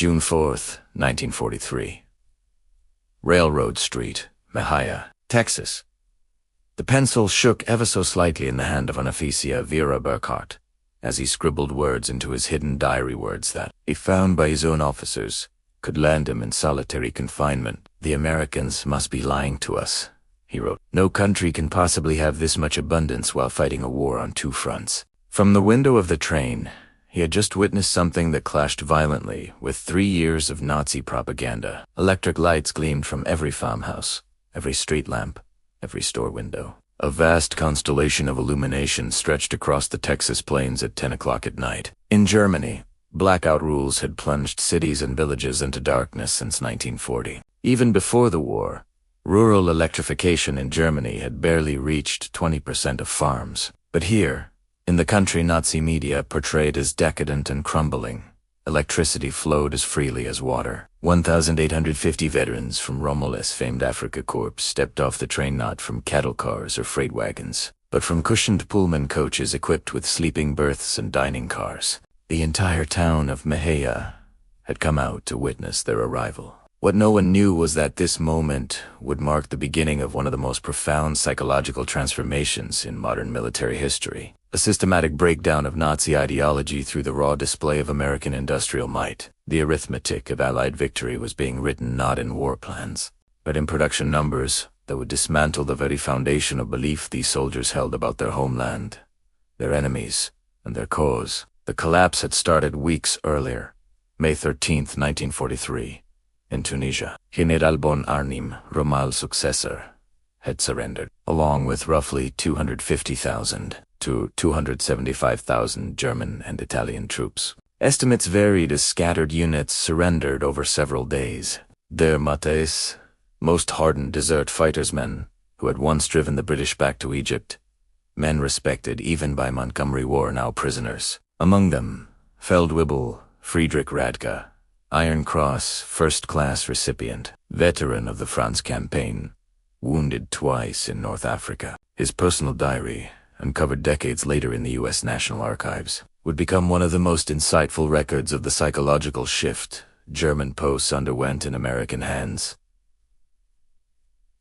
June 4th, 1943. Railroad Street, Mejia, Texas. The pencil shook ever so slightly in the hand of Anastasia Vera Burkhart as he scribbled words into his hidden diary, words that, if found by his own officers, could land him in solitary confinement. "The Americans must be lying to us," he wrote. "No country can possibly have this much abundance while fighting a war on two fronts." From the window of the train, he had just witnessed something that clashed violently with 3 years of Nazi propaganda. Electric lights gleamed from every farmhouse, every street lamp, every store window. A vast constellation of illumination stretched across the Texas plains at 10 o'clock at night. In Germany, blackout rules had plunged cities and villages into darkness since 1940. Even before the war, rural electrification in Germany had barely reached 20% of farms. But here, in the country Nazi media portrayed as decadent and crumbling, electricity flowed as freely as water. 1,850 veterans from Rommel's famed Afrika Corps stepped off the train not from cattle cars or freight wagons, but from cushioned Pullman coaches equipped with sleeping berths and dining cars. The entire town of Mejia had come out to witness their arrival. What no one knew was that this moment would mark the beginning of one of the most profound psychological transformations in modern military history. A systematic breakdown of Nazi ideology through the raw display of American industrial might. The arithmetic of Allied victory was being written not in war plans, but in production numbers that would dismantle the very foundation of belief these soldiers held about their homeland, their enemies, and their cause. The collapse had started weeks earlier, May 13, 1943, in Tunisia. General von Arnim, Rommels' successor, had surrendered, along with roughly 250,000 to 275,000 German and Italian troops. Estimates varied as scattered units surrendered over several days. Der Mates, most hardened desert fightersmen who had once driven the British back to Egypt, men respected even by Montgomery War, now prisoners. Among them, Feldwebel Friedrich Radke, Iron Cross first-class recipient, veteran of the France campaign, wounded twice in North Africa. His personal diary, uncovered decades later in the U.S. National Archives, would become one of the most insightful records of the psychological shift German posts underwent in American hands.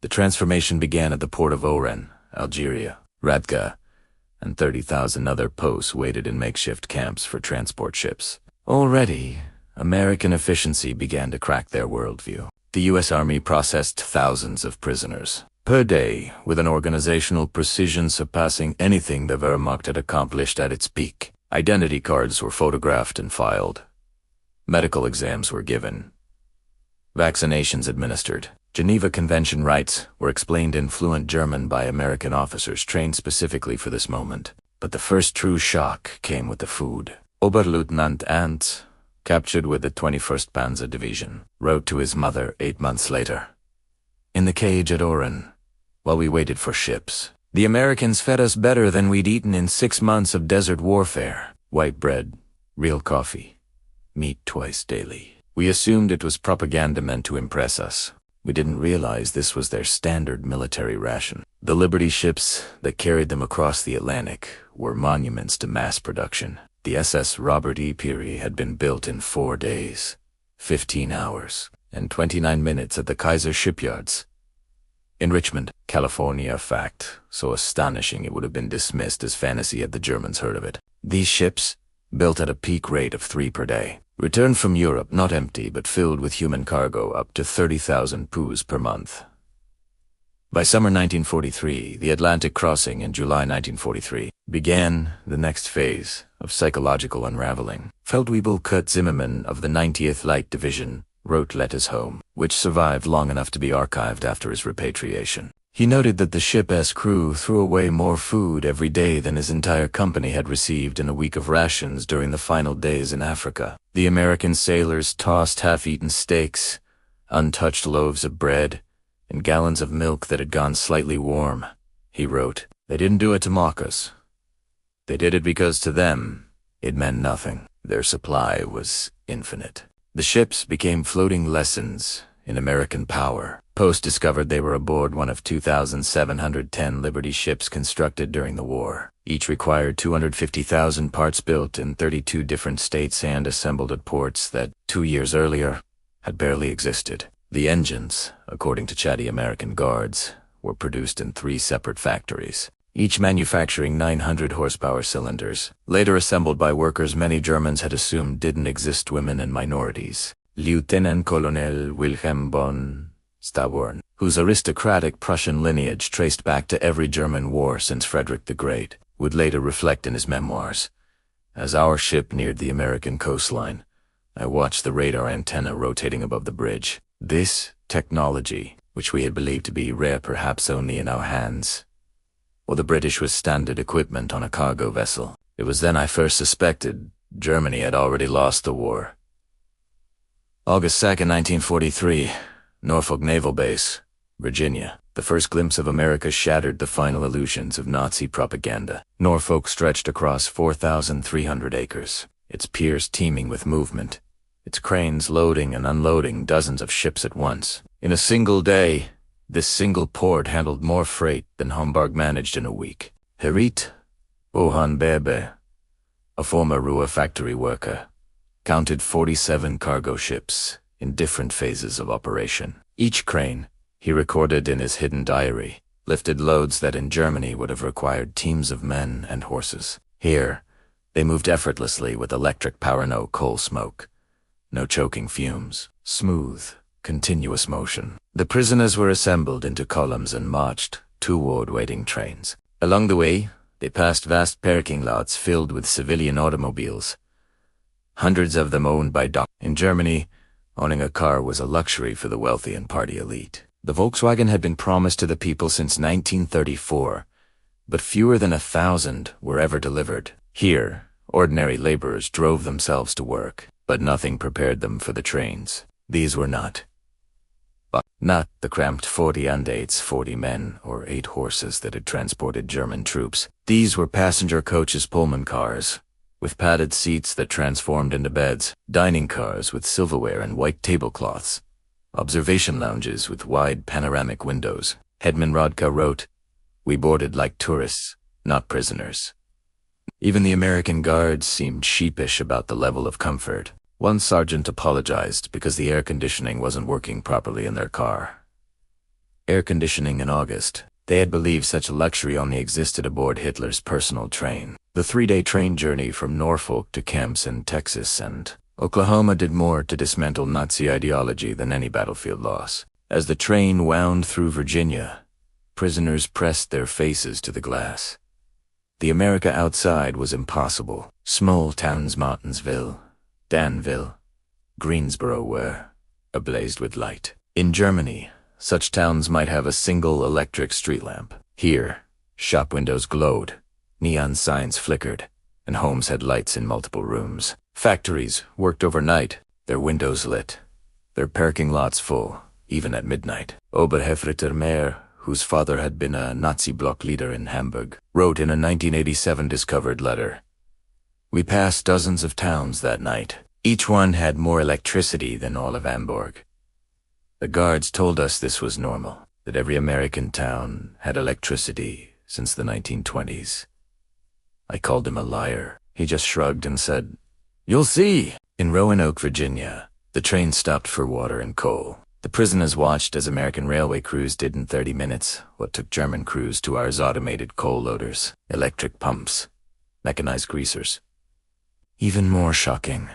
The transformation began at the port of Oran, Algeria. Radke and 30,000 other posts waited in makeshift camps for transport ships. Already, American efficiency began to crack their worldview. The U.S. Army processed thousands of prisoners per day, with an organizational precision surpassing anything the Wehrmacht had accomplished at its peak. Identity cards were photographed and filed. Medical exams were given. Vaccinations administered. Geneva Convention rights were explained in fluent German by American officers trained specifically for this moment. But the first true shock came with the food. Oberleutnant Ant, captured with the 21st Panzer Division, wrote to his mother 8 months later. "In the cage at Oran, while we waited for ships, the Americans fed us better than we'd eaten in 6 months of desert warfare. White bread, real coffee, meat twice daily. We assumed it was propaganda meant to impress us. We didn't realize this was their standard military ration." The Liberty ships that carried them across the Atlantic were monuments to mass production. The SS Robert E. Peary had been built in 4 days, 15 hours, and 29 minutes at the Kaiser shipyards in Richmond, California, a fact so astonishing it would have been dismissed as fantasy had the Germans heard of it. These ships, built at a peak rate of 3 per day, returned from Europe not empty but filled with human cargo up to 30,000 POWs per month. By summer 1943, the Atlantic crossing in July 1943 began the next phase of psychological unraveling. Feldwebel Kurt Zimmermann of the 90th Light Division wrote letters home, which survived long enough to be archived after his repatriation. He noted that the ship's crew threw away more food every day than his entire company had received in a week of rations during the final days in Africa. The American sailors tossed half-eaten steaks, untouched loaves of bread, and gallons of milk that had gone slightly warm. He wrote, "They didn't do it to mock us. They did it because to them, it meant nothing. Their supply was infinite." The ships became floating lessons in American Power. Post discovered they were aboard one of 2,710 Liberty ships constructed during the war. Each required 250,000 parts built in 32 different states and assembled at ports that 2 years earlier had barely existed. The engines, according to chatty American guards, were produced in 3 separate factories, each manufacturing 900 horsepower cylinders, later assembled by workers many Germans had assumed didn't exist, women and minorities. Lieutenant Colonel Wilhelm von Stauborn, whose aristocratic Prussian lineage traced back to every German war since Frederick the Great, would later reflect in his memoirs. As our ship neared the American coastline, I watched the radar antenna rotating above the bridge. This technology, which we had believed to be rare perhaps only in our hands, well, the British was standard equipment on a cargo vessel. It was then I first suspected Germany had already lost the war. August 2nd, 1943, Norfolk Naval Base, Virginia. The first glimpse of America shattered the final illusions of Nazi propaganda. Norfolk stretched across 4,300 acres, its piers teeming with movement, its cranes loading and unloading dozens of ships at once. In a single day, this single port handled more freight than Hamburg managed in a week. Herit Bohan Bebe, a former Ruhr factory worker, counted 47 cargo ships in different phases of operation. Each crane, he recorded in his hidden diary, lifted loads that in Germany would have required teams of men and horses. Here, they moved effortlessly with electric power, no coal smoke, no choking fumes, smooth, continuous motion. The prisoners were assembled into columns and marched toward waiting trains. Along the way, they passed vast parking lots filled with civilian automobiles, hundreds of them owned by doctors. In Germany, owning a car was a luxury for the wealthy and party elite. The Volkswagen had been promised to the people since 1934, but fewer than 1,000 were ever delivered. Here, ordinary laborers drove themselves to work, but nothing prepared them for the trains. These were not the cramped 40 undates, 40 men, or 8 horses that had transported German troops. These were passenger coaches, Pullman cars, with padded seats that transformed into beds, dining cars with silverware and white tablecloths, observation lounges with wide panoramic windows. Hetman Rodka wrote, "We boarded like tourists, not prisoners." Even the American guards seemed sheepish about the level of comfort. One sergeant apologized because the air conditioning wasn't working properly in their car. Air conditioning in August. They had believed such a luxury only existed aboard Hitler's personal train. The 3-day train journey from Norfolk to camps in Texas and Oklahoma did more to dismantle Nazi ideology than any battlefield loss. As the train wound through Virginia, prisoners pressed their faces to the glass. The America outside was impossible. Small towns, Martinsville, Danville, Greensboro were ablaze with light. In Germany, such towns might have a single electric street lamp. Here, shop windows glowed, neon signs flickered, and homes had lights in multiple rooms. Factories worked overnight, their windows lit, their parking lots full, even at midnight. Oberhefreiter Mayer, whose father had been a Nazi bloc leader in Hamburg, wrote in a 1987 discovered letter, "We passed dozens of towns that night. Each one had more electricity than all of Hamburg. The guards told us this was normal, that every American town had electricity since the 1920s. I called him a liar. He just shrugged and said, 'You'll see.'" In Roanoke, Virginia, the train stopped for water and coal. The prisoners watched as American railway crews did in 30 minutes what took German crews 2 hours: automated coal loaders, electric pumps, mechanized greasers. Even more shocking,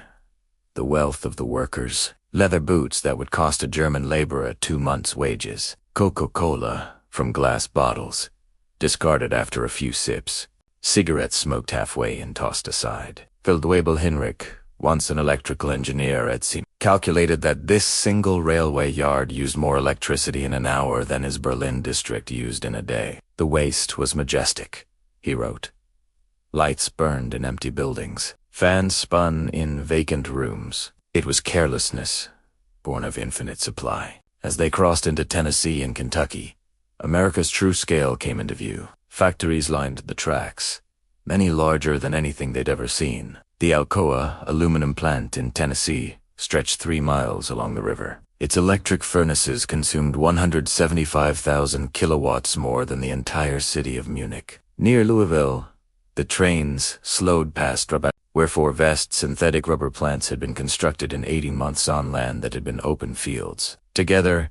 the wealth of the workers. Leather boots that would cost a German laborer 2 months' wages. Coca-Cola from glass bottles, discarded after a few sips. Cigarettes smoked halfway and tossed aside. Feldwebel Hinrich, once an electrical engineer at Siemens, calculated that this single railway yard used more electricity in an hour than his Berlin district used in a day. The waste was majestic, he wrote. Lights burned in empty buildings. Fans spun in vacant rooms. It was carelessness, born of infinite supply. As they crossed into Tennessee and Kentucky, America's true scale came into view. Factories lined the tracks, many larger than anything they'd ever seen. The Alcoa aluminum plant in Tennessee stretched 3 miles along the river. Its electric furnaces consumed 175,000 kilowatts more than the entire city of Munich. Near Louisville, the trains slowed past Rabat, where 4 vast synthetic rubber plants had been constructed in 18 months on land that had been open fields. Together,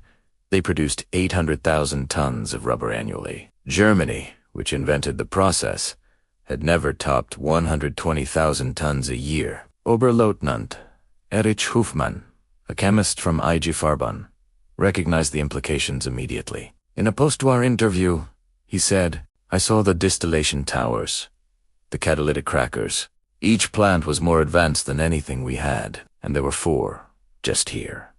they produced 800,000 tons of rubber annually. Germany, which invented the process, had never topped 120,000 tons a year. Oberleutnant Erich Hofmann, a chemist from IG Farben, recognized the implications immediately. In a postwar interview, he said, "I saw the distillation towers, the catalytic crackers. Each plant was more advanced than anything we had, and there were 4 just here."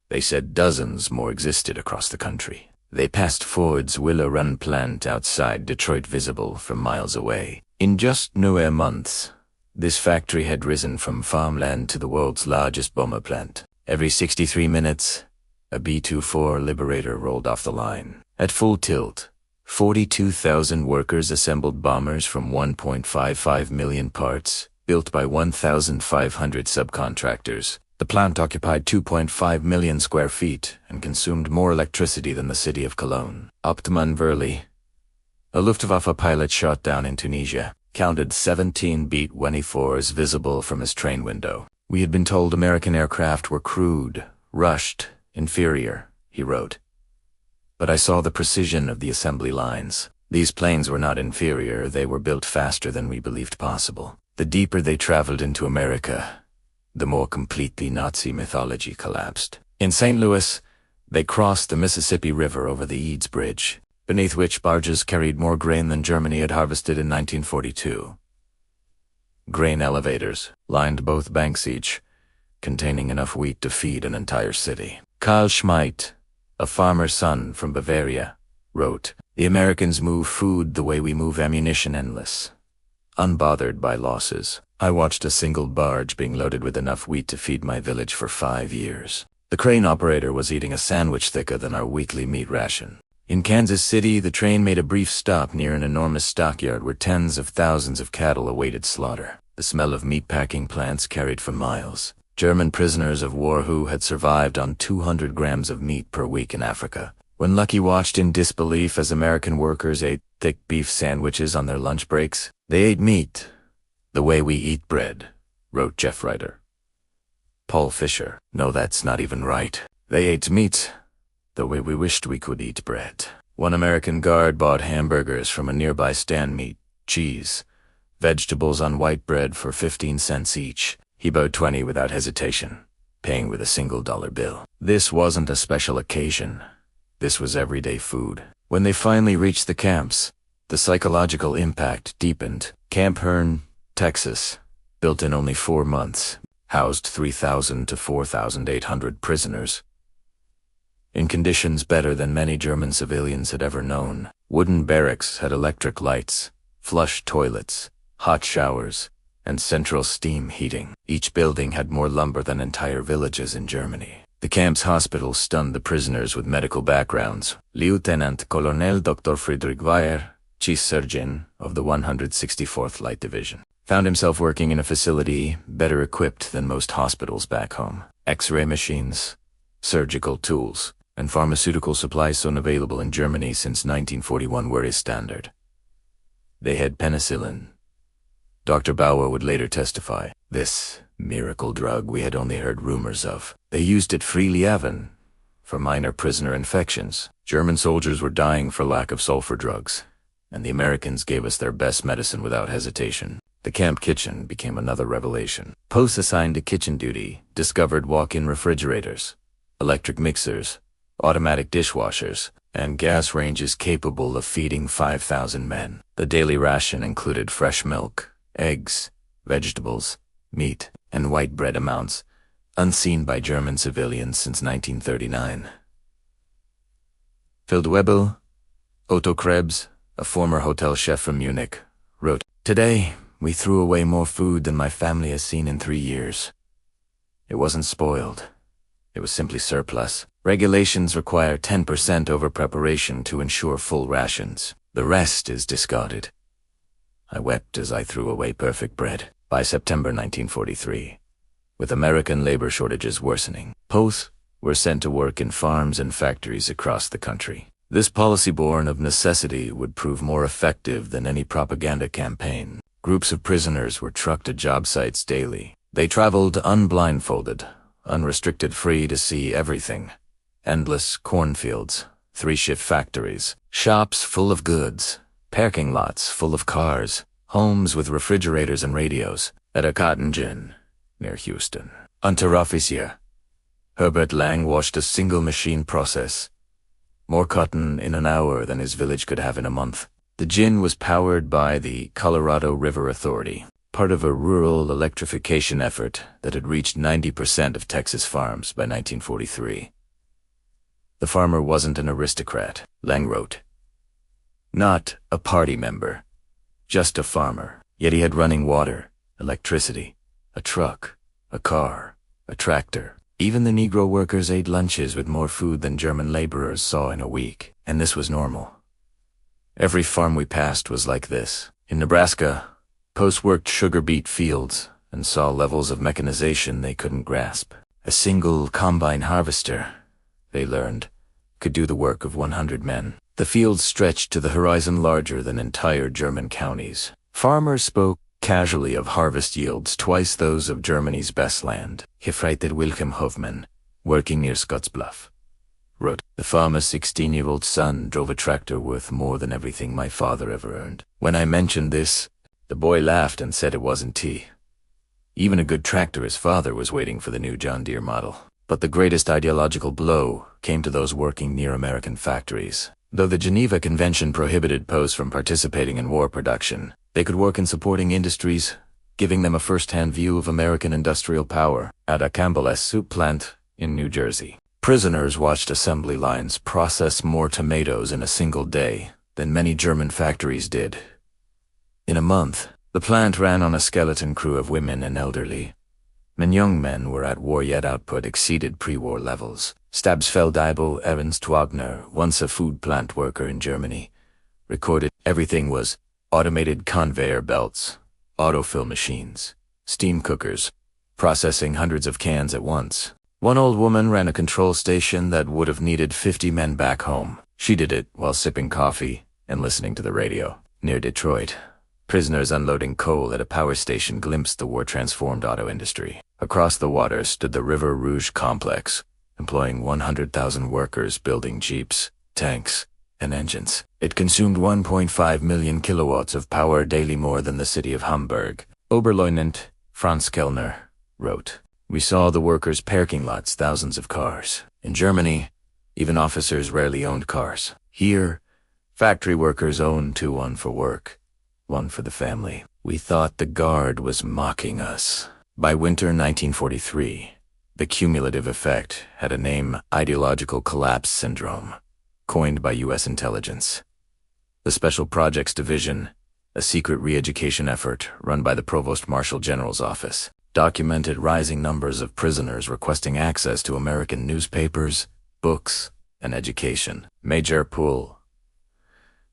They said dozens more existed across the country. They passed Ford's Willow Run plant outside Detroit visible from miles away. In just 9 months, this factory had risen from farmland to the world's largest bomber plant. Every 63 minutes, a B-24 Liberator rolled off the line. At full tilt, 42,000 workers assembled bombers from 1.55 million parts, built by 1,500 subcontractors. The plant occupied 2.5 million square feet and consumed more electricity than the city of Cologne. Optman Verli, a Luftwaffe pilot shot down in Tunisia, counted 17 B-24s visible from his train window. "We had been told American aircraft were crude, rushed, inferior," he wrote. "But I saw the precision of the assembly lines. These planes were not inferior, they were built faster than we believed possible. The deeper they traveled into America, the more completely Nazi mythology collapsed." In St. Louis, they crossed the Mississippi River over the Eads Bridge, beneath which barges carried more grain than Germany had harvested in 1942. Grain elevators lined both banks each, containing enough wheat to feed an entire city. Karl Schmidt, a farmer's son from Bavaria, wrote, "The Americans move food the way we move ammunition endless, unbothered by losses. I watched a single barge being loaded with enough wheat to feed my village for 5 years. The crane operator was eating a sandwich thicker than our weekly meat ration." In Kansas City, the train made a brief stop near an enormous stockyard where tens of thousands of cattle awaited slaughter. The smell of meatpacking plants carried for miles. German prisoners of war who had survived on 200 grams of meat per week in Africa. When Lucky watched in disbelief as American workers ate thick beef sandwiches on their lunch breaks, "They ate meat the way we eat bread," wrote Jeff Ryder. Paul Fisher, "No, that's not even right. They ate meat the way we wished we could eat bread." One American guard bought hamburgers from a nearby stand, meat, cheese, vegetables on white bread for 15 cents each. He bought 20 without hesitation, paying with a single dollar bill. This wasn't a special occasion. This was everyday food. When they finally reached the camps, the psychological impact deepened. Camp Hearn, Texas, built in only 4 months, housed 3,000 to 4,800 prisoners. In conditions better than many German civilians had ever known. Wooden barracks had electric lights, flush toilets, hot showers, and central steam heating. Each building had more lumber than entire villages in Germany. The camp's hospital stunned the prisoners with medical backgrounds. Lieutenant Colonel Dr. Friedrich Weyer, chief surgeon of the 164th Light Division, found himself working in a facility better equipped than most hospitals back home. X-ray machines, surgical tools, and pharmaceutical supplies so unavailable in Germany since 1941 were his standard. They had penicillin. Dr. Bauer would later testify, "This miracle drug we had only heard rumors of. They used it freely even for minor prisoner infections. German soldiers were dying for lack of sulfur drugs, and the Americans gave us their best medicine without hesitation." The camp kitchen became another revelation. Posts assigned to kitchen duty discovered walk-in refrigerators, electric mixers, automatic dishwashers, and gas ranges capable of feeding 5,000 men. The daily ration included fresh milk, eggs, vegetables, meat, and white bread amounts unseen by German civilians since 1939. Feldwebel, Otto Krebs, a former hotel chef from Munich, wrote, "Today, we threw away more food than my family has seen in 3 years. It wasn't spoiled. It was simply surplus. Regulations require 10% over-preparation to ensure full rations. The rest is discarded." I wept as I threw away perfect bread. By September 1943, with American labor shortages worsening, Poth were sent to work in farms and factories across the country. This policy, born of necessity, would prove more effective than any propaganda campaign. Groups of prisoners were trucked to job sites daily. They traveled unblindfolded, unrestricted, free to see everything. Endless cornfields, three-shift factories, shops full of goods, parking lots full of cars, homes with refrigerators and radios. At a cotton gin near Houston, Unteroffizier Herbert Lang watched a single machine process more cotton in an hour than his village could have in a month. The gin was powered by the Colorado River Authority, part of a rural electrification effort that had reached 90% of Texas farms by 1943. The farmer wasn't an aristocrat, Lang wrote. Not a party member, just a farmer. Yet he had running water, electricity, a truck, a car, a tractor. Even the Negro workers ate lunches with more food than German laborers saw in a week, and this was normal. Every farm we passed was like this. In Nebraska, posts worked sugar beet fields and saw levels of mechanization they couldn't grasp. A single combine harvester, they learned, could do the work of 100 men. The fields stretched to the horizon, larger than entire German counties. Farmers spoke casually of harvest yields twice those of Germany's best land. Gefreiter Wilhelm Hofmann, working near Scottsbluff, wrote, "The farmer's 16-year-old son drove a tractor worth more than everything my father ever earned. When I mentioned this, the boy laughed and said it wasn't tea. Even a good tractor, his father was waiting for the new John Deere model." But the greatest ideological blow came to those working near American factories. Though the Geneva Convention prohibited posts from participating in war production, they could work in supporting industries, giving them a first-hand view of American industrial power. At a Campbell's soup plant in New Jersey, prisoners watched assembly lines process more tomatoes in a single day than many German factories did. In a month, the plant ran on a skeleton crew of women and elderly. When young men were at war, yet output exceeded pre-war levels. Stabsfeldeibel Ernst Wagner, once a food plant worker in Germany, recorded everything was automated conveyor belts, autofill machines, steam cookers, processing hundreds of cans at once. One old woman ran a control station that would have needed 50 men back home. She did it while sipping coffee and listening to the radio. Near Detroit, prisoners unloading coal at a power station glimpsed the war-transformed auto industry. Across the water stood the River Rouge complex, employing 100,000 workers building jeeps, tanks, and engines. It consumed 1.5 million kilowatts of power daily, more than the city of Hamburg. Oberleutnant Franz Kellner wrote, "We saw the workers' parking lots, thousands of cars. In Germany, even officers rarely owned cars. Here, factory workers owned two, one for work, one for the family. We thought the guard was mocking us." By winter 1943, the cumulative effect had a name: ideological collapse syndrome, coined by U.S. intelligence. The Special Projects Division, a secret re-education effort run by the Provost Marshal General's office, documented rising numbers of prisoners requesting access to American newspapers, books, and education. Major Poole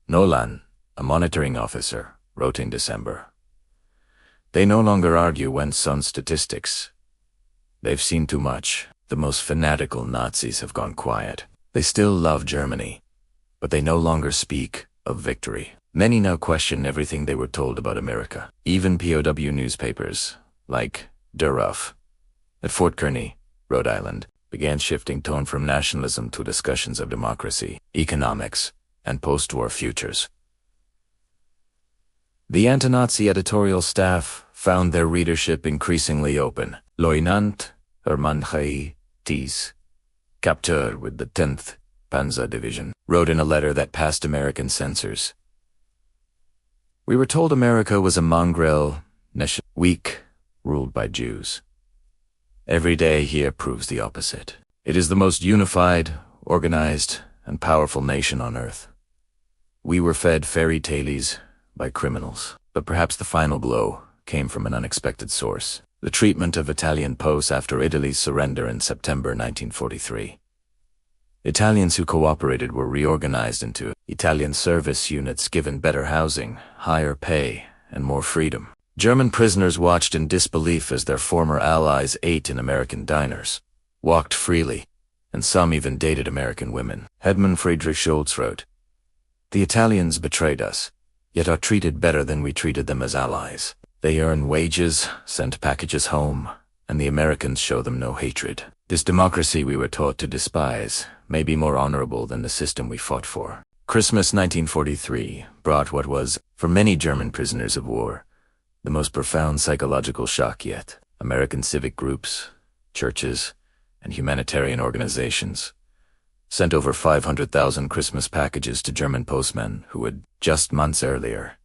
Nolan, a monitoring officer, wrote in December, "They no longer argue when son statistics. They've seen too much. The most fanatical Nazis have gone quiet. They still love Germany, but they no longer speak of victory. Many now question everything they were told about America. Even POW newspapers, like Der Ruf, at Fort Kearny, Rhode Island, began shifting tone from nationalism to discussions of democracy, economics, and post-war futures." The anti-Nazi editorial staff found their readership increasingly open. Lieutenant Hermann Thies, capteur with the 10th Panzer Division, wrote in a letter that passed American censors, "We were told America was a mongrel nation, weak, ruled by Jews. Every day here proves the opposite. It is the most unified, organized, and powerful nation on earth. We were fed fairy tales by criminals." But perhaps the final blow came from an unexpected source: the treatment of Italian posts after Italy's surrender in September 1943. Italians who cooperated were reorganized into Italian service units, given better housing, higher pay, and more freedom. German prisoners watched in disbelief as their former allies ate in American diners, walked freely, and some even dated American women. Hedman Friedrich Schultz wrote, "The Italians betrayed us, yet are treated better than we treated them as allies. They earn wages, send packages home, and the Americans show them no hatred. This democracy we were taught to despise may be more honorable than the system we fought for." Christmas 1943 brought what was, for many German prisoners of war, the most profound psychological shock yet. American civic groups, churches, and humanitarian organizations sent over 500,000 Christmas packages to German postmen who had, just months earlier,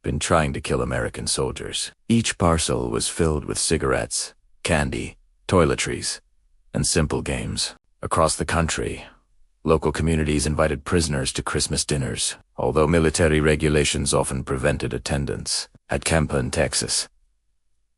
been trying to kill American soldiers. Each parcel was filled with cigarettes, candy, toiletries, and simple games. Across the country, local communities invited prisoners to Christmas dinners, although military regulations often prevented attendance. At Campa, Texas,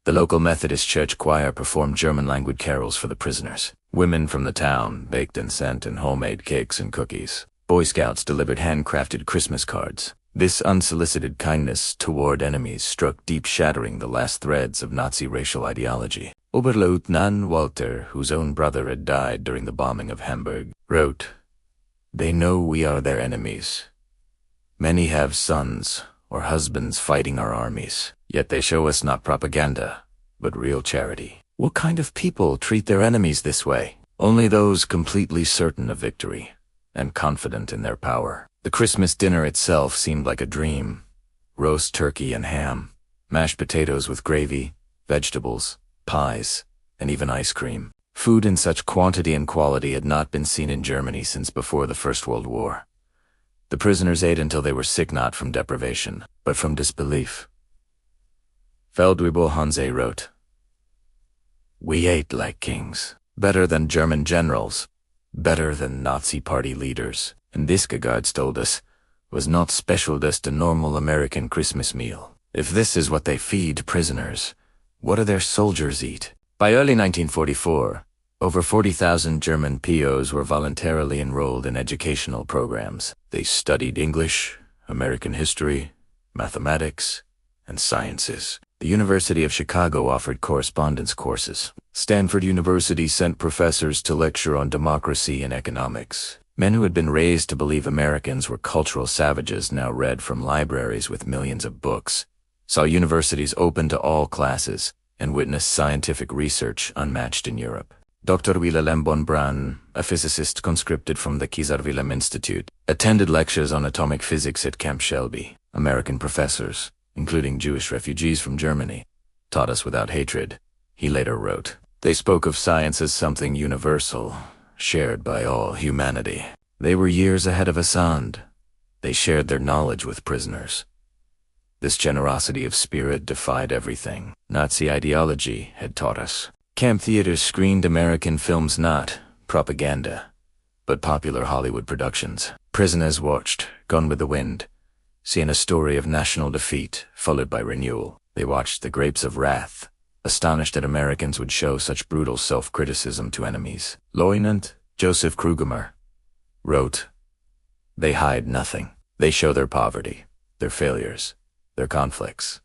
the local Methodist church choir performed German-language carols for the prisoners. Women from the town baked and sent in homemade cakes and cookies. Boy Scouts delivered handcrafted Christmas cards. This unsolicited kindness toward enemies struck deep, shattering the last threads of Nazi racial ideology. Oberleutnant Walter, whose own brother had died during the bombing of Hamburg, wrote, "They know we are their enemies. Many have sons or husbands fighting our armies, yet they show us not propaganda, but real charity." What kind of people treat their enemies this way? Only those completely certain of victory and confident in their power. The Christmas dinner itself seemed like a dream. Roast turkey and ham, mashed potatoes with gravy, vegetables, pies, and even ice cream. Food in such quantity and quality had not been seen in Germany since before the First World War. The prisoners ate until they were sick, not from deprivation, but from disbelief. Feldwebel Hanse wrote, "We ate like kings, better than German generals, better than Nazi party leaders, and this, Gegards told us, was not special, just a normal American Christmas meal. If this is what they feed prisoners, what do their soldiers eat?" By early 1944, over 40,000 German POs were voluntarily enrolled in educational programs. They studied English, American history, mathematics, and sciences. The University of Chicago offered correspondence courses. Stanford University sent professors to lecture on democracy and economics. Men who had been raised to believe Americans were cultural savages now read from libraries with millions of books, saw universities open to all classes, and witnessed scientific research unmatched in Europe. Dr. Wilhelm von Braun, a physicist conscripted from the Kaiser Wilhelm Institute, attended lectures on atomic physics at Camp Shelby. American professors, including Jewish refugees from Germany, taught us without hatred, he later wrote. They spoke of science as something universal, shared by all humanity. They were years ahead of Assad. They shared their knowledge with prisoners. This generosity of spirit defied everything Nazi ideology had taught us. Camp theaters screened American films, not propaganda, but popular Hollywood productions. Prisoners watched Gone with the Wind, seeing a story of national defeat followed by renewal. They watched The Grapes of Wrath, astonished that Americans would show such brutal self-criticism to enemies. Lieutenant Joseph Krugemer wrote, "They hide nothing. They show their poverty, their failures, their conflicts."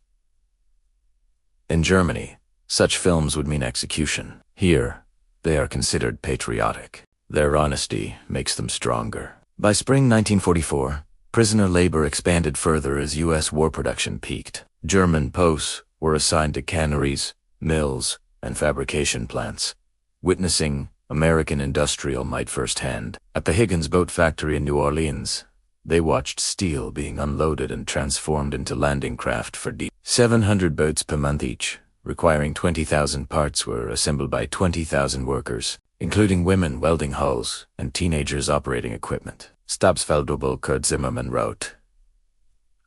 In Germany, such films would mean execution. Here, they are considered patriotic. Their honesty makes them stronger. By spring 1944, prisoner labor expanded further as U.S. war production peaked. German POWs were assigned to canneries, mills, and fabrication plants, witnessing American industrial might firsthand. At the Higgins Boat Factory in New Orleans, they watched steel being unloaded and transformed into landing craft for 700 boats per month each, requiring 20,000 parts, were assembled by 20,000 workers, including women welding hulls and teenagers operating equipment. Stabsfeldwebel Kurt Zimmermann wrote,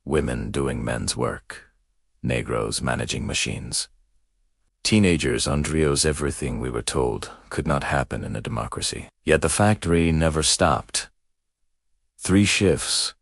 "Women doing men's work, Negroes managing machines. Teenagers on drios. Everything we were told could not happen in a democracy. Yet the factory never stopped. 3 shifts.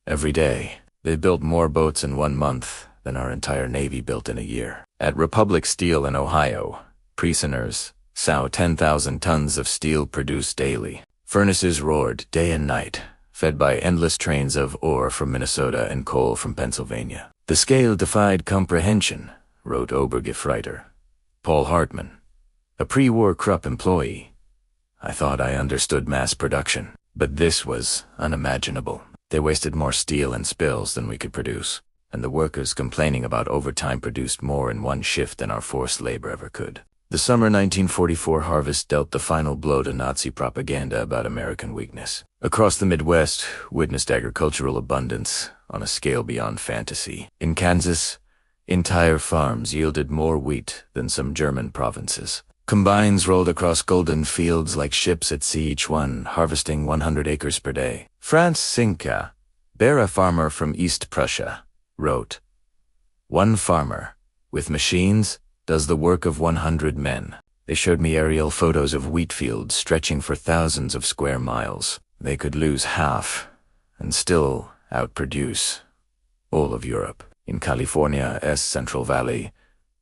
Every day, they built more boats in 1 month than our entire Navy built in a year. At Republic Steel in Ohio, prisoners saw 10,000 tons of steel produced daily. Furnaces roared day and night, fed by endless trains of ore from Minnesota and coal from Pennsylvania. The scale defied comprehension," wrote Obergefreiter Paul Hartmann, a pre-war Krupp employee. I thought I understood mass production, but this was unimaginable. They wasted more steel and spills than we could produce, and the workers complaining about overtime produced more in one shift than our forced labor ever could. The summer 1944 harvest dealt the final blow to Nazi propaganda about American weakness. Across the Midwest, witnessed agricultural abundance on a scale beyond fantasy. In Kansas, entire farms yielded more wheat than some German provinces. Combines rolled across golden fields like ships at sea, each one harvesting 100 acres per day. Franz Sinka, a farmer from East Prussia, wrote, "One farmer, with machines, does the work of 100 men." They showed me aerial photos of wheat fields stretching for thousands of square miles. They could lose half and still outproduce all of Europe. In California's Central Valley,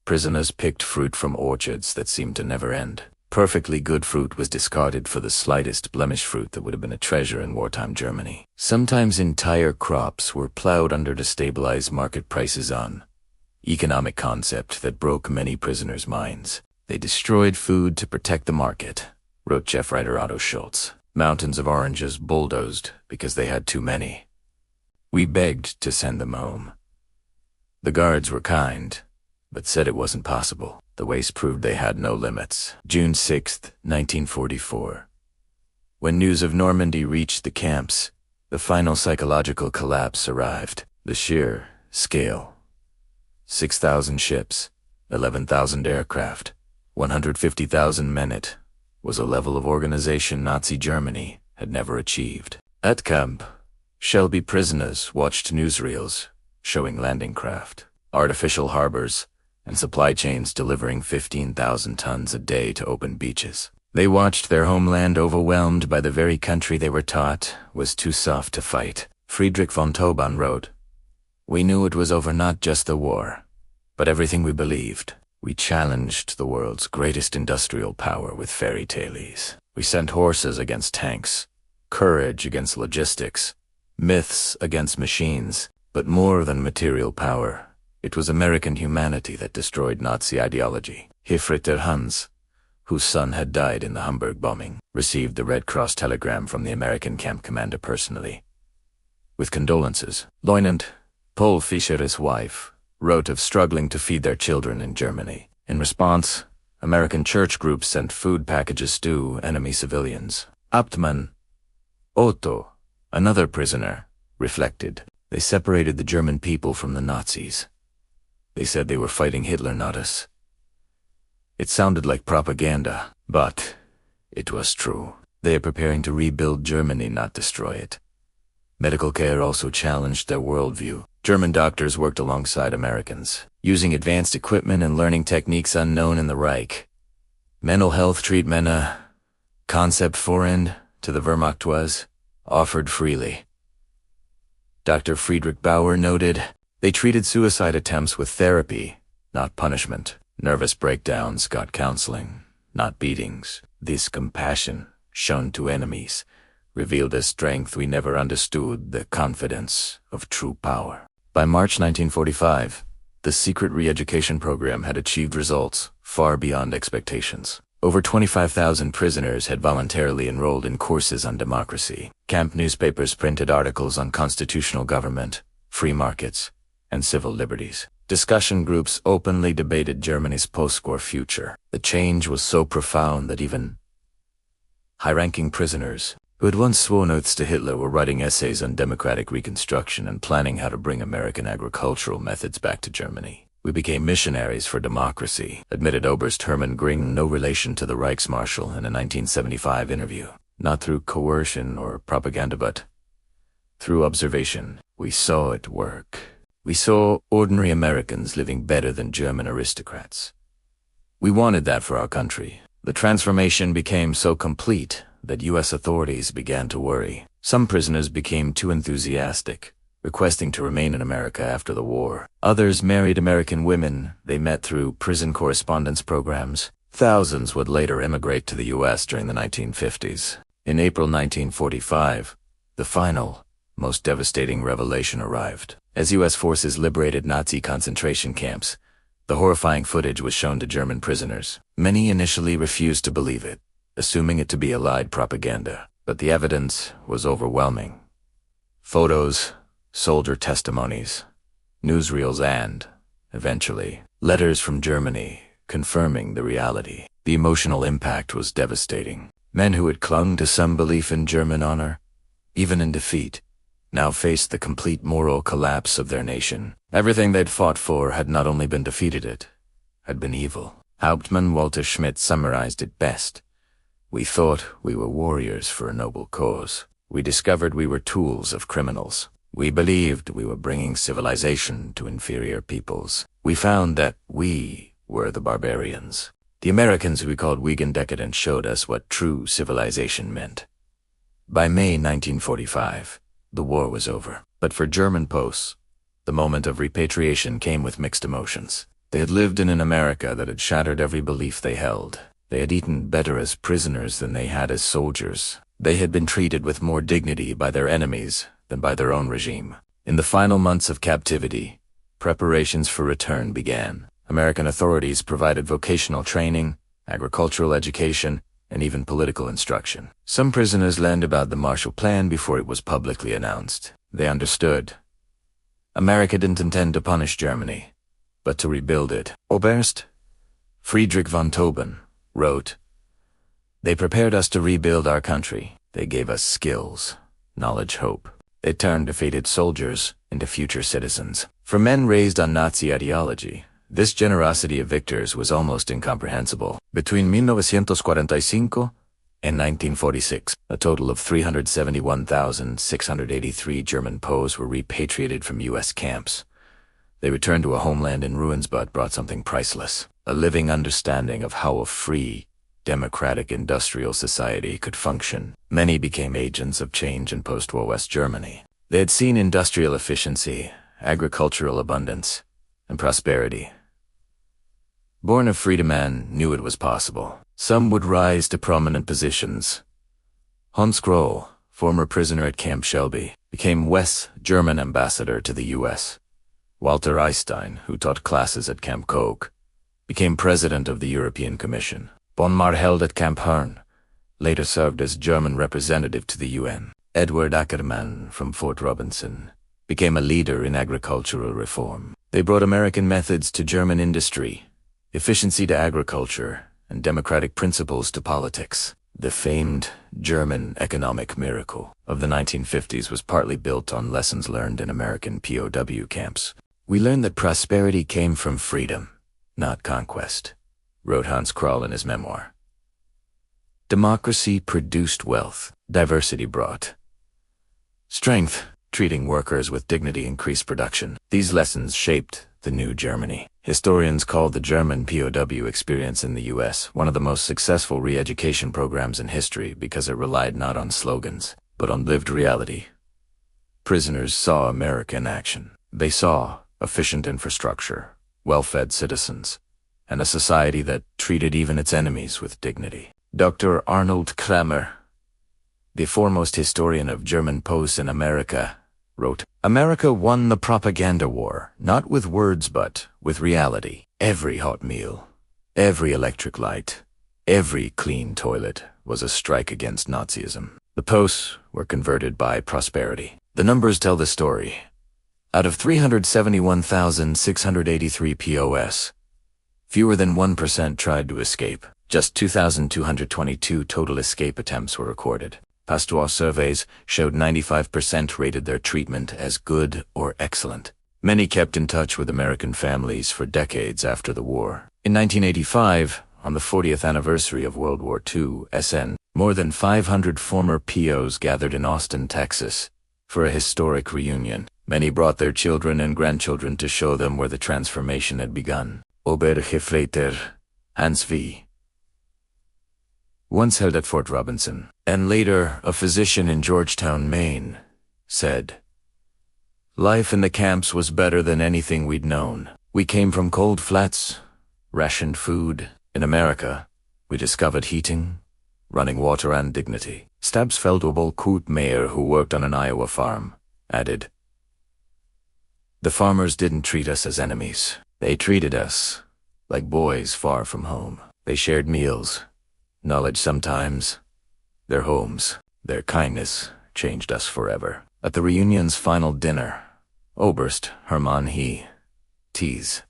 prisoners picked fruit from orchards that seemed to never end. Perfectly good fruit was discarded for the slightest blemish fruit that would have been a treasure in wartime Germany. Sometimes entire crops were plowed under to stabilize market prices on economic concept that broke many prisoners' minds. They destroyed food to protect the market, wrote chef writer Otto Schultz. Mountains of oranges bulldozed because they had too many. We begged to send them home. The guards were kind, but said it wasn't possible. The waste proved they had no limits. June 6, 1944. When news of Normandy reached the camps, the final psychological collapse arrived. The sheer scale. 6,000 ships, 11,000 aircraft, 150,000 men. It was a level of organization Nazi Germany had never achieved. At camp, Shelby prisoners watched newsreels showing landing craft, artificial harbors, and supply chains delivering 15,000 tons a day to open beaches. They watched their homeland overwhelmed by the very country they were taught was too soft to fight. Friedrich von Tauban wrote, "We knew it was over not just the war, but everything we believed. We challenged the world's greatest industrial power with fairy tales. We sent horses against tanks, courage against logistics, myths against machines, but more than material power, it was American humanity that destroyed Nazi ideology." Hifritter Hans, whose son had died in the Hamburg bombing, received the Red Cross telegram from the American camp commander personally. With condolences, Lieutenant Paul Fischer's wife wrote of struggling to feed their children in Germany. In response, American church groups sent food packages to enemy civilians. Abtmann Otto, another prisoner, reflected, "They separated the German people from the Nazis. They said they were fighting Hitler, not us." It sounded like propaganda, but it was true. They are preparing to rebuild Germany, not destroy it. Medical care also challenged their worldview. German doctors worked alongside Americans, using advanced equipment and learning techniques unknown in the Reich. Mental health treatment, a concept foreign to the Wehrmacht, was offered freely. Dr. Friedrich Bauer noted, "They treated suicide attempts with therapy, not punishment. Nervous breakdowns got counseling, not beatings. This compassion shown to enemies revealed a strength we never understood, the confidence of true power." By March 1945, the secret reeducation program had achieved results far beyond expectations. Over 25,000 prisoners had voluntarily enrolled in courses on democracy. Camp newspapers printed articles on constitutional government, free markets, and civil liberties. Discussion groups openly debated Germany's post-war future. The change was so profound that even high-ranking prisoners who had once sworn oaths to Hitler were writing essays on democratic reconstruction and planning how to bring American agricultural methods back to Germany. "We became missionaries for democracy," admitted Oberst Hermann Göring, no relation to the Reichsmarshal, in a 1975 interview. "Not through coercion or propaganda, but through observation. We saw it work. We saw ordinary Americans living better than German aristocrats. We wanted that for our country." The transformation became so complete that U.S. authorities began to worry. Some prisoners became too enthusiastic, requesting to remain in America after the war. Others married American women they met through prison correspondence programs. Thousands would later immigrate to the U.S. during the 1950s. In April 1945, the final, most devastating revelation arrived. As U.S. forces liberated Nazi concentration camps, the horrifying footage was shown to German prisoners. Many initially refused to believe it. assuming it to be Allied propaganda. But the evidence was overwhelming. Photos, soldier testimonies, newsreels and, eventually, letters from Germany confirming the reality. The emotional impact was devastating. Men who had clung to some belief in German honor, even in defeat, now faced the complete moral collapse of their nation. Everything they'd fought for had not only been defeated, it had been evil. Hauptmann Walter Schmidt summarized it best. We thought we were warriors for a noble cause. We discovered we were tools of criminals. We believed we were bringing civilization to inferior peoples. We found that we were the barbarians. The Americans who we called weak and decadent showed us what true civilization meant. By May 1945, the war was over. But for German POWs, the moment of repatriation came with mixed emotions. They had lived in an America that had shattered every belief they held. They had eaten better as prisoners than they had as soldiers. They had been treated with more dignity by their enemies than by their own regime. In the final months of captivity, preparations for return began. American authorities provided vocational training, agricultural education, and even political instruction. Some prisoners learned about the Marshall Plan before it was publicly announced. They understood. America didn't intend to punish Germany, but to rebuild it. Oberst Friedrich von Tauben wrote, "They prepared us to rebuild our country. They gave us skills, knowledge, hope. They turned defeated soldiers into future citizens." For men raised on Nazi ideology, this generosity of victors was almost incomprehensible. Between 1945 and 1946, a total of 371,683 German POWs were repatriated from U.S. camps. They returned to a homeland in ruins but brought something priceless, a living understanding of how a free, democratic industrial society could function. Many became agents of change in post-war West Germany. They had seen industrial efficiency, agricultural abundance, and prosperity. Born of freedmen knew it was possible. Some would rise to prominent positions. Hans Kroll, former prisoner at Camp Shelby, became West's German ambassador to the U.S. Walter Einstein, who taught classes at Camp Koch, became president of the European Commission. Von Marheld at Camp Herne later served as German representative to the UN. Edward Ackermann from Fort Robinson became a leader in agricultural reform. They brought American methods to German industry, efficiency to agriculture, and democratic principles to politics. The famed German economic miracle of the 1950s was partly built on lessons learned in American POW camps. We learned that prosperity came from freedom, not conquest, wrote Hans Kroll in his memoir. Democracy produced wealth, diversity brought strength. Treating workers with dignity increased production. These lessons shaped the new Germany. Historians call the German POW experience in the U.S. one of the most successful re-education programs in history because it relied not on slogans, but on lived reality. Prisoners saw America in action. They saw efficient infrastructure, well-fed citizens, and a society that treated even its enemies with dignity. Dr. Arnold Kramer, the foremost historian of German POWs in America, wrote, "America won the propaganda war, not with words but with reality. Every hot meal, every electric light, every clean toilet was a strike against Nazism." The POWs were converted by prosperity. The numbers tell the story. Out of 371,683 POS, fewer than 1% tried to escape. Just 2,222 total escape attempts were recorded. Postwar surveys showed 95% rated their treatment as good or excellent. Many kept in touch with American families for decades after the war. In 1985, on the 40th anniversary of World War II, more than 500 former POs gathered in Austin, Texas, for a historic reunion. Many brought their children and grandchildren to show them where the transformation had begun. Obergefreiter Hans V., once held at Fort Robinson, and later a physician in Georgetown, Maine, said, "Life in the camps was better than anything we'd known. We came from cold flats, rationed food. In America, we discovered heating, running water, and dignity." Stabsfeld Kurt Mayer, who worked on an Iowa farm, added, "The farmers didn't treat us as enemies. They treated us like boys far from home. They shared meals, Knowledge sometimes. Their homes, their kindness, changed us forever. At the reunion's final dinner, Oberst Hermann Tees.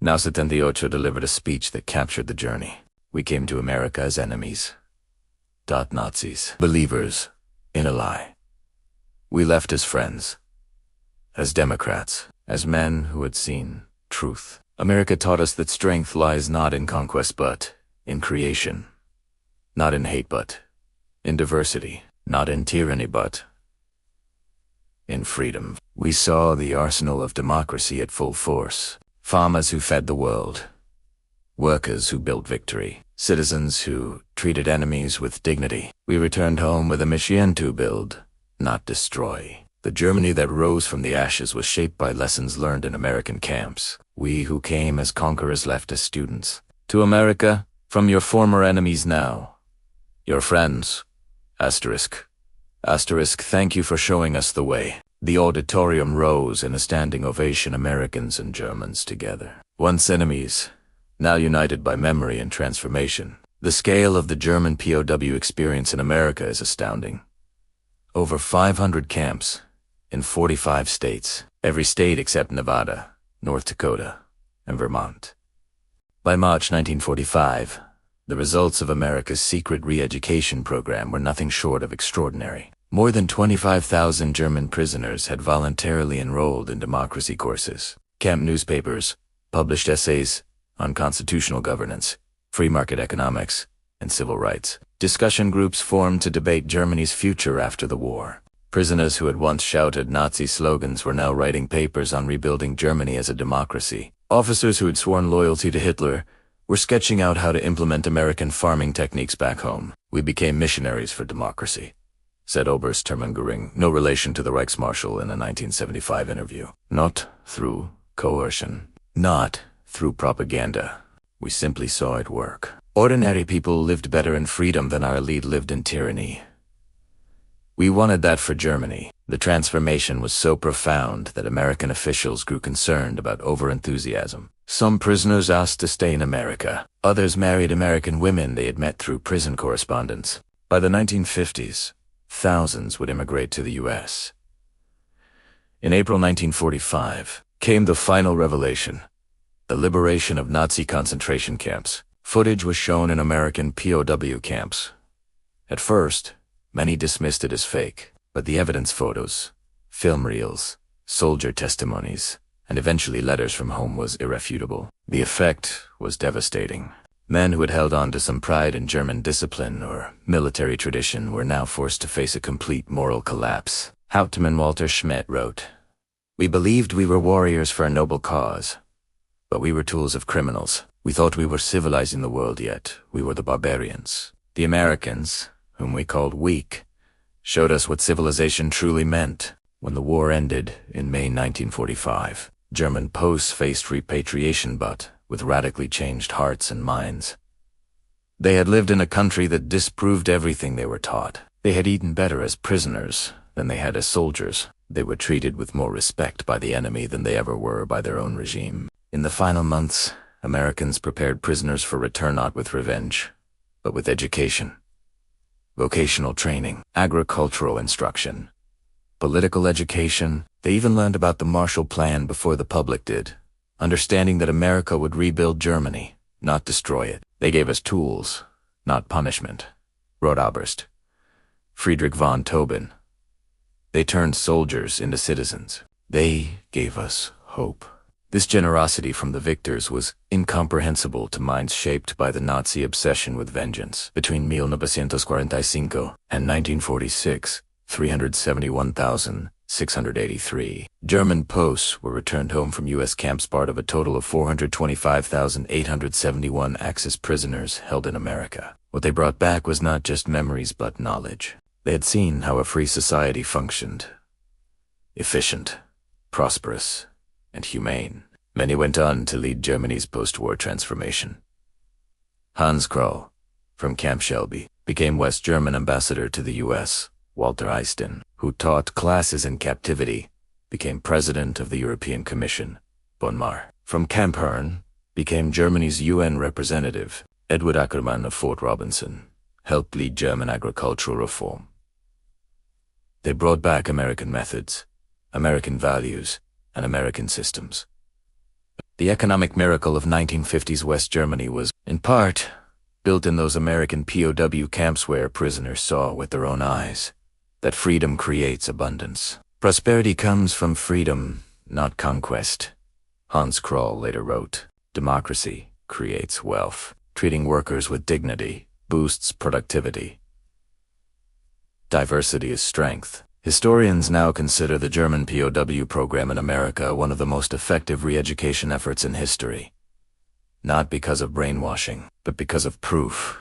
Now 78 delivered a speech that captured the journey. We came to America as enemies. Nazis. Believers in a lie. We left as friends. As Democrats. As men who had seen truth. America taught us that strength lies not in conquest but in creation. Not in hate but in diversity. Not in tyranny but in freedom. We saw the arsenal of democracy at full force. Farmers who fed the world. Workers who built victory. Citizens who treated enemies with dignity. We returned home with a mission to build, not destroy. The Germany that rose from the ashes was shaped by lessons learned in American camps. We who came as conquerors left as students. To America, from your former enemies now. Your friends. Asterisk. Thank you for showing us the way. The auditorium rose in a standing ovation, Americans and Germans together. Once enemies, now united by memory and transformation. The scale of the German POW experience in America is astounding. Over 500 camps in 45 states, every state except Nevada, North Dakota, and Vermont. By March 1945, the results of America's secret re-education program were nothing short of extraordinary. More than 25,000 German prisoners had voluntarily enrolled in democracy courses. Camp newspapers published essays on constitutional governance, free market economics, and civil rights. Discussion groups formed to debate Germany's future after the war. Prisoners who had once shouted Nazi slogans were now writing papers on rebuilding Germany as a democracy. Officers who had sworn loyalty to Hitler were sketching out how to implement American farming techniques back home. We became missionaries for democracy, said Oberst Hermann Göring, no relation to the Reichsmarshal, in a 1975 interview. Not through coercion. Not through propaganda. We simply saw it work. Ordinary people lived better in freedom than our elite lived in tyranny. We wanted that for Germany. The transformation was so profound that American officials grew concerned about overenthusiasm. Some prisoners asked to stay in America. Others married American women they had met through prison correspondence. By the 1950s, thousands would immigrate to the U.S. In April 1945 came the final revelation. The liberation of Nazi concentration camps. Footage was shown in American POW camps. At first, many dismissed it as fake, but the evidence photos, film reels, soldier testimonies, and eventually letters from home was irrefutable. The effect was devastating. Men who had held on to some pride in German discipline or military tradition were now forced to face a complete moral collapse. Hauptmann Walter Schmidt wrote, "We believed we were warriors for a noble cause, but we were tools of criminals. We thought we were civilizing the world, yet we were the barbarians. The Americans, whom we called weak, showed us what civilization truly meant." When the war ended in May 1945, German POWs faced repatriation but with radically changed hearts and minds. They had lived in a country that disproved everything they were taught. They had eaten better as prisoners than they had as soldiers. They were treated with more respect by the enemy than they ever were by their own regime. In the final months, Americans prepared prisoners for return not with revenge, but with education. Vocational training, agricultural instruction, political education. They even learned about the Marshall Plan before the public did, understanding that America would rebuild Germany, not destroy it. They gave us tools, not punishment, wrote Oberst Friedrich von Tobin. They turned soldiers into citizens. They gave us hope. This generosity from the victors was incomprehensible to minds shaped by the Nazi obsession with vengeance. Between 1945 and 1946, 371,683 German POWs were returned home from U.S. camps, part of a total of 425,871 Axis prisoners held in America. What they brought back was not just memories but knowledge. They had seen how a free society functioned. Efficient, prosperous, and humane. Many went on to lead Germany's post-war transformation. Hans Kroll, from Camp Shelby, became West German ambassador to the U.S. Walter Eisten, who taught classes in captivity, became president of the European Commission. Bonmar, from Camp Herne, became Germany's UN representative. Edward Ackermann of Fort Robinson helped lead German agricultural reform. They brought back American methods, American values, and American systems. The economic miracle of 1950s West Germany was, in part, built in those American POW camps where prisoners saw with their own eyes that freedom creates abundance. Prosperity comes from freedom, not conquest. Hans Kroll later wrote, "Democracy creates wealth. Treating workers with dignity boosts productivity. Diversity is strength." Historians now consider the German POW program in America one of the most effective re-education efforts in history. Not because of brainwashing, but because of proof.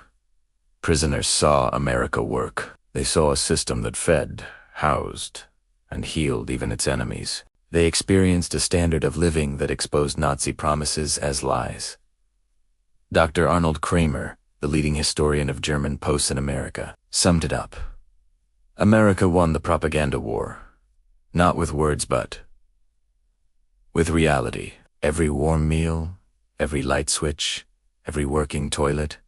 Prisoners saw America work. They saw a system that fed, housed, and healed even its enemies. They experienced a standard of living that exposed Nazi promises as lies. Dr. Arnold Kramer, the leading historian of German POWs in America, summed it up. America won the propaganda war, not with words but with reality. Every warm meal, every light switch, every working toilet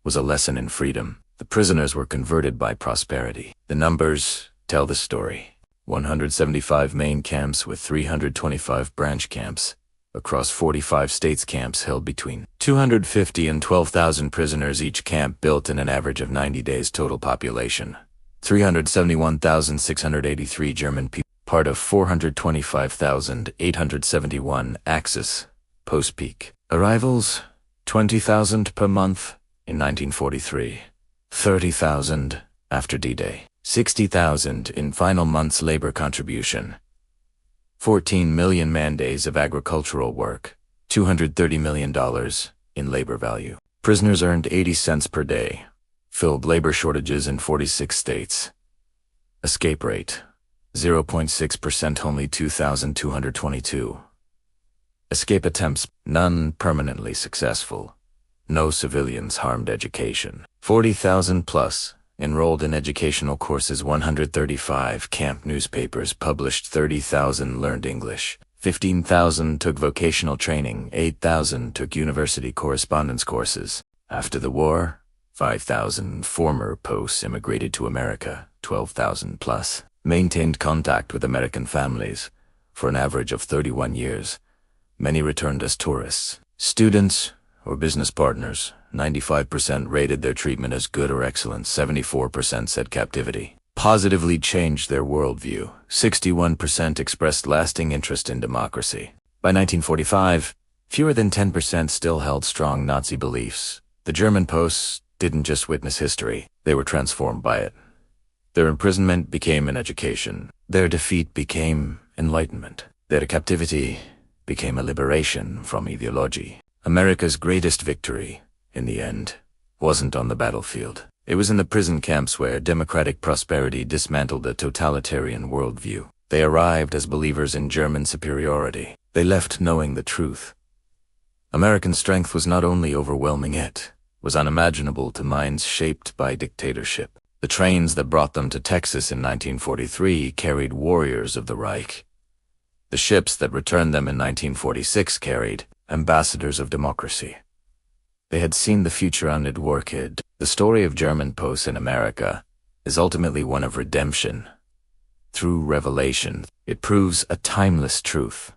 was a lesson in freedom. The prisoners were converted by prosperity. The numbers tell the story. 175 main camps with 325 branch camps. Across 45 states, camps held between 250 and 12,000 prisoners. Each camp built in an average of 90 days. Total population 371,683 German people. Part of 425,871 Axis post-peak. Arrivals 20,000 per month in 1943. 30,000 after D-Day. 60,000 in final month's labor contribution. 14 million man-days of agricultural work, $230 million in labor value. Prisoners earned 80 cents per day, filled labor shortages in 46 states. Escape rate, 0.6%, only 2,222. Escape attempts, none permanently successful. No civilians harmed. Education, 40,000 plus. Enrolled in educational courses. 135 camp newspapers published. 30,000 learned English. 15,000 took vocational training. 8,000 took university correspondence courses. After the war, 5,000 former POWs immigrated to America. 12,000 plus maintained contact with American families for an average of 31 years. Many returned as tourists. Students or business partners, 95% rated their treatment as good or excellent. 74% said captivity positively changed their worldview. 61% expressed lasting interest in democracy. By 1945, fewer than 10% still held strong Nazi beliefs. The German POWs didn't just witness history, they were transformed by it. Their imprisonment became an education. Their defeat became enlightenment. Their captivity became a liberation from ideology. America's greatest victory, in the end, wasn't on the battlefield. It was in the prison camps where democratic prosperity dismantled a totalitarian worldview. They arrived as believers in German superiority. They left knowing the truth. American strength was not only overwhelming, it was unimaginable to minds shaped by dictatorship. The trains that brought them to Texas in 1943 carried warriors of the Reich. The ships that returned them in 1946 carried ambassadors of democracy. They had seen the future amid warkid. The story of German POWs in America is ultimately one of redemption. Through revelation, it proves a timeless truth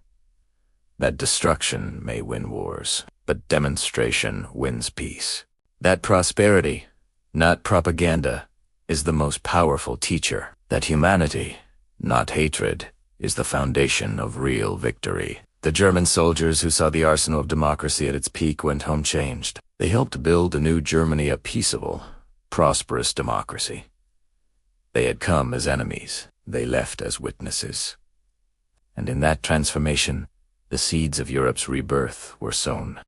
that destruction may win wars, but demonstration wins peace. That prosperity, not propaganda, is the most powerful teacher. That humanity, not hatred, is the foundation of real victory. The German soldiers who saw the arsenal of democracy at its peak went home changed. They helped build a new Germany, a peaceable, prosperous democracy. They had come as enemies. They left as witnesses. And in that transformation, the seeds of Europe's rebirth were sown.